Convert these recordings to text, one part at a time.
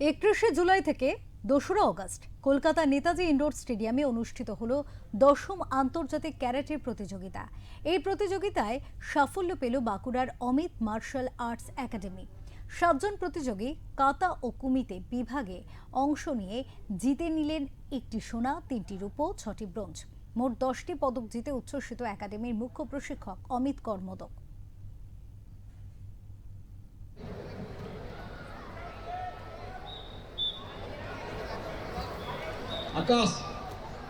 31শে জুলাই থেকে 2রা August Kolkata Netaji indoor স্টেডিয়ামে অনুষ্ঠিত হলো 10ম আন্তর্জাতিক ক্যারাটে প্রতিযোগিতা। এই প্রতিযোগিতায় সাফল্য পেল বাঁকুড়ার অমিত মার্শাল আর্টস একাডেমি। 7জন প্রতিযোগী কাতা ও কুমিতে বিভাগে অংশ নিয়ে জিতে নিলেন 1টি সোনা, 3টি রূপো, 6টি ব্রোঞ্জ। মোট 10টি পদক জিতে উচ্ছ্বসিত একাডেমির মুখ্য প্রশিক্ষক Amit কর্মোদক। Akash,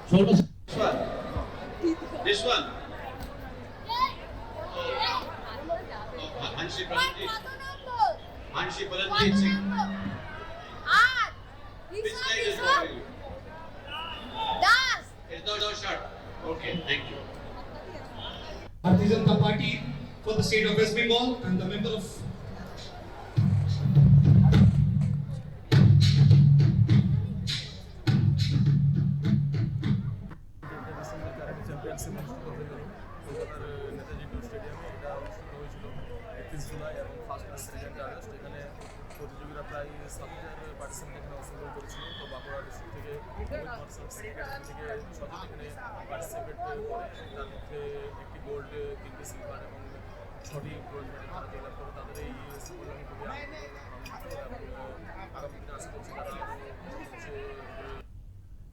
shoulder. This one. Hanshi Paranjit. Hanshi Paranjit Singh. Which side is for you? It's the shot. Okay, thank you. Bharatiya Janata Party for the state of West Bengal and the member of championship অনুষ্ঠিত হয়ে গেল কলকাতার Netaji indoor স্টেডিয়ামে। এটা অনুষ্ঠিত হয়েছিল 31 জুলাই এবং 1 August. এখানে প্রতিযোগীরা প্রায় 7,000 পার্টিসিপেন্ট এখানে অংশগ্রহণ করেছিল। তো বাঁকুড়া ডিস্ট্রিক্ট থেকে থেকে 6জন এখানে পার্টিসিপেট করে, তার মধ্যে 1টি গোল্ড, 3টি সিলভার এবং 6টি ব্রোঞ্জ মেডেল তারা জয়লাভ করে। তাদের এই সাফল্য আমি খুবই আনন্দিত এবং আগামী দিনে আশা করছি তারা হচ্ছে